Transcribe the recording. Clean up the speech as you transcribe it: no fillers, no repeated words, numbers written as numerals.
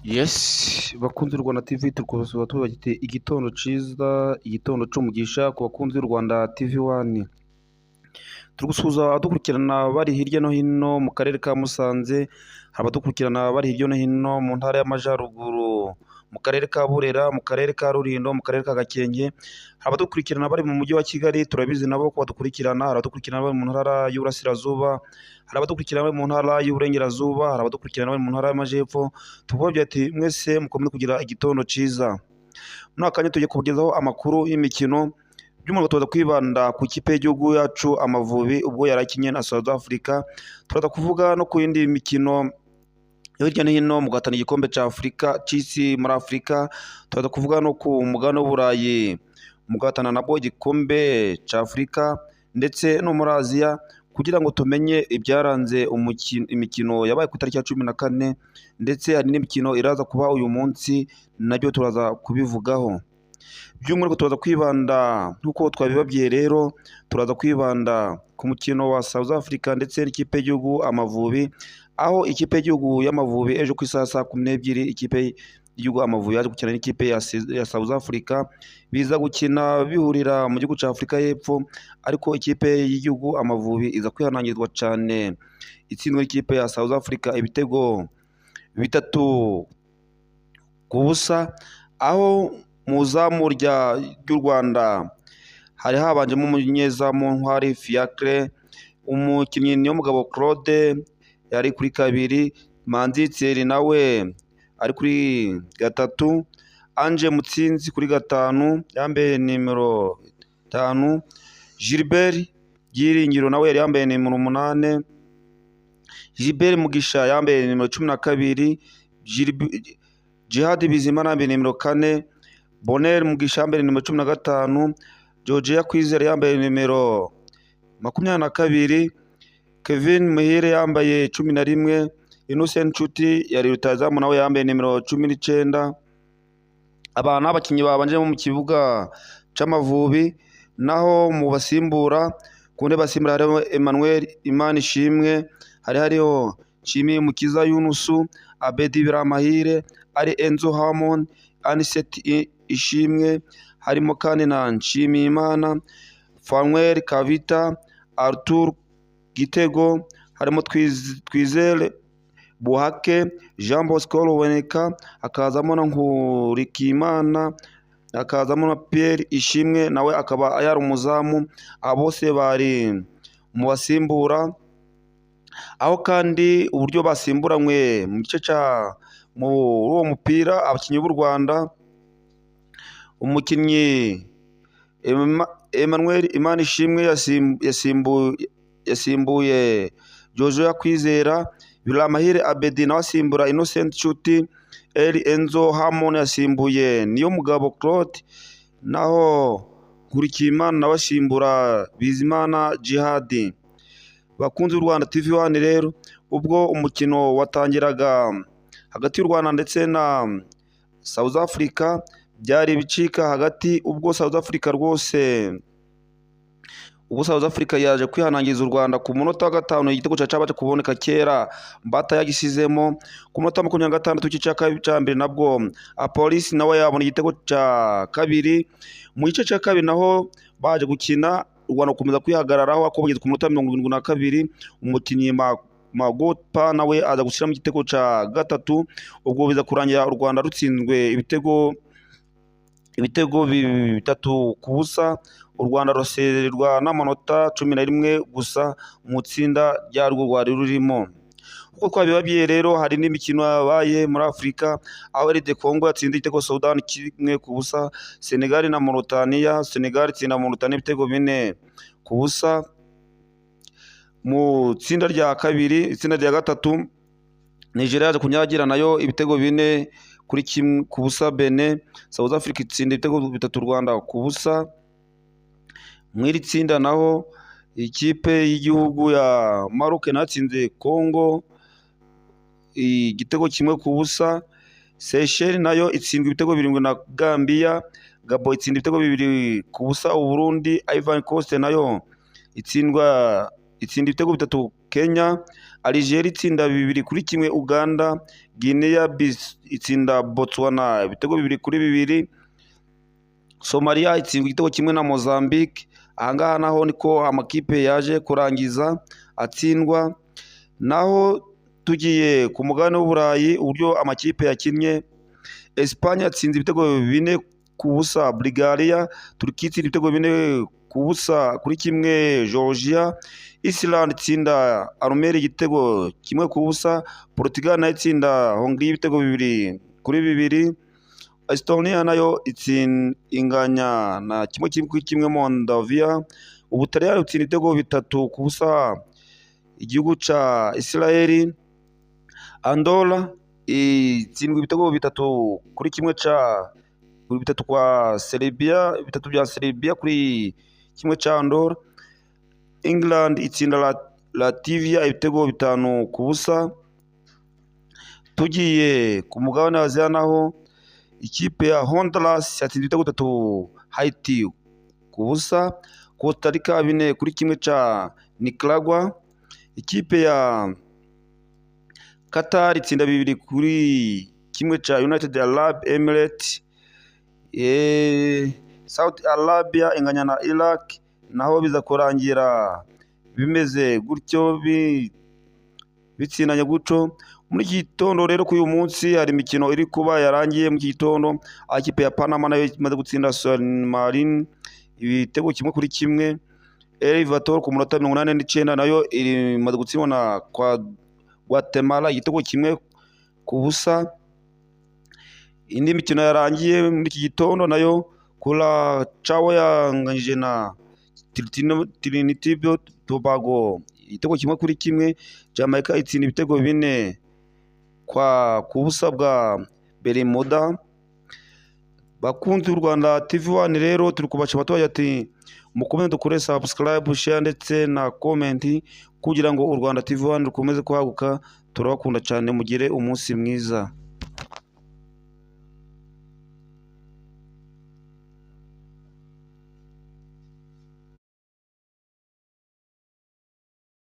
Yes, bakunzi Rwanda TV tukubasuza tubagite igitondo ciza, igitondo c'umugisha ku bakunzi Rwanda TV 1. Turi gusuhuza abadukurikirana bari hirya no hino mu karere ka Musanze, hari abadukurikirana bari hirya no hino mu ntara y'Amajyaruguru, mu karere ka Burera, mu karere ka Rulindo, mu karere ka Gakenke, hari abadukurikirana bari mu mujyi wa Kigali, turabizi nabo ko badukurikirana, hari abadukurikirana bari mu ntara y'Uburasirazuba, hari abadukurikirana bari mu ntara y'Uburengerazuba, hari abadukurikirana bari mu ntara y'Amajyepfo, tubabwira ati mwese mukomeze kugira igitondo ciza. Muri aka kanya tugiye kubagezaho amakuru y'imikino, by'umwihariko tuza kwibanda ku ikipe y'igihugu yacu Amavubi ubwo yari akinye na South Africa, turaza kuvuga no ku yindi mikino yo hirya no hino mu guhatana igikombe c'isi muri Afurika, turaza kuvuga no ku mugabane w'Uburayi mu guhatana nabwo igikombe c'Afurika ndetse no muri Aziya, kugira ngo tumenye ibyaranze imikino yabaye ku itariki ya 14, ndetse hari n'imikino iraza kuba uyu munsi nabyo turaza kubivugaho. By'umwihariko turaza kwibanda nk'uko twabibabwiye rero, turaza kwibanda ku mukino wa South Africa ndetse n'ikipe y'igihugu Amavubi, aho ikipe y'igihugu y'Amavubi ejo ku isaha saa 12 ikipe y'igihugu Amavubi yaje gukina n'ikipe ya South Africa, biza gukina bihurira mu gihugu cya Afurika y'Epfo, ariko ikipe y'igihugu Amavubi iza kwihanangizwa cyane itsindwa n'ikipe ya South Africa ibitego 3-0, aho mu izamu ry'u Rwanda hari habanjemo umunyezamu Ntwari Fiacre, umukinnyi Niyomugabo Claude yari kuri 2, Manzi Thierry nawe ari kuri 3, Ange Mutsinzi kuri 5 yambaye nimero 5, Gilbert Byiringiro nawe yari yambaye nimero 8, Gilbert Mugisha yambaye nimero 12, Jihad Bizimana yambaye nimero 4, Bonner Mugisha yambaye nimero 15, Georgia Kwizera yambaye nimero 22, Kevin Muhire yambaye 11, Innocent Nshuti yari rutazamu nawe yambaye nimero 19. Abana n'abakinnyi babanje mu kibuga c'Amavubi, naho mu basimbura ku ntebe basimbura harimo Emmanuel Imanishimwe, hariho Nshimiye Mukiza Yunusu, Abedi Biramahire, ari Enzo Hammond, Anicet Ishimwe, harimo kandi na Nshimiyimana, Fanuel Kavita, Arthur Gitego, harimo Twizere Buhake, Jean Bosco Ruboneka, hakazamo na Nkurikiyimana, hakazamo na Pierre Ishimwe nawe akaba yari umuzamu. Abo bose bari mu basimbura, aho kandi uburyo basimburanywe mu gice muri uwo mupira, abakinnyi b'u Rwanda, umukinnyi Emmanuel Imanishimwe yasimbuye Joshua Kwizera, Biramahire Abedi nawe asimbura Innocent Nshuti, Enzo Hammond yasimbuye Niyomugabo Claude, naho Nkurikiyimana nawe asimbura Bizimana Jihad. Bakunzi b'u Rwanda TV 1 rero, ubwo umukino watangiraga hagati y'u Rwanda ndetse na South Africa, byari bicika hagati, ubwo South Africa yaje kwihanangiza u Rwanda ku munota wa 5, igitego cyabaje kuboneka kera Mbata yagisizemo. Ku munota wa 26 w'igice cya mbere nabwo Apolisi nawe yabona igitego cya 2. Mu gice cya 2 naho baje gukina, u Rwanda gukomeza kwihagararaho, ako bageze ku munota 72 umukinnyi Magopa nawe aza gushyiramo igitego cya 3, ubwo biza kurangira u Rwanda rutsinzwe ibitego 3-0. U Rwanda rusezererwa n'amanota 11 gusa mu tsinda ryarwo rwari rurimo. Uko twabibabwiye rero, hari n'imikino yabaye muri Afurika, aho RD Congo yatsinze igitego Sudan 1-0, Senegal na Mauritania, Senegal itsinda Mauritania ibitego 4-0. Mu tsinda rya kabiri, itsinda rya gatatu, Nigeria yaje kunyagira nayo ibitego 4-0 Benin, South Africa itsinda ibitego 3 Rwanda 0. Mw'iri tsinda naho ikipe y'igihugu ya Maroc natsinze Congo igitego 1-0. Seychelles nayo itsindwa ibitego 7 na Gambia, Gabon itsinda ibitego 2-0 Burundi, Ivory Coast nayo itsinda ibitego 3 Kenya, Algeria itsinda 2-1, Uganda Guinea itsinda Botswana ibitego 2-2, Somalia itsindwa igitego kimwe na Mozambique. Ahangaha naho niko amakipe yaje kurangiza atsindwa. Naho tugiye ku mugabane w'Uburayi uburyo amakipe yakinnye, Espagne yatsinze ibitego 4-0 Bulgaria, Turkiya itsinda ibitego 4-1 Georgia, Iceland itsinda Armenia igitego 1-0, Portugal nayo itsinda Hongrie ibitego 2-2, Estonia nayo inganya na 1-1 Moldavia, Ubutaliyani butsinda ibitego 3-0 igihugu ca Israel, Andorra itsindwa ibitego 3-1 kwa Serbia, 3 bya Serbia kuri 1 ca Andorra. England itsinda Latvia ibitego 5-0. Tugiye ku mugabane wa Aziya naho ikipe ya Honduras yatsinze ibitego 3 Haiti 0, Costa Rica 4-1 ca Nicaragua, ikipe ya Qatar itsinda 2-1 ca United Arab Emirates, Saudi Arabia inganya na Iraq, naho biza kurangira bimeze gutyo bitsindanye gutyo. Muri iki gitondo rero kuri uyu munsi hari imikino iri kuba yarangiye. Mu iki gitondo ikipe ya Panama nayo imaze gutsinda San Marino ibitego 1-1, El Salvador ku munota 89 nayo imaze gutsindwa na Guatemala igitego 1-0. Indi mikino yarangiye muri iki gitondo nayo Curaçao yanganyije na Trinidad Tobago igitego 1-1, Jamaica itsinda ibitego 4 ku busa bwa Bermuda. Bakunzi b'u Rwanda TV1 rero turi kubasha abaturage ati mukomeze dukore subscribe, share ndetse na comment kugira ngo u Rwanda TV1 rukomeze kwaguka. Turabakunda cyane, mugire umunsi mwiza.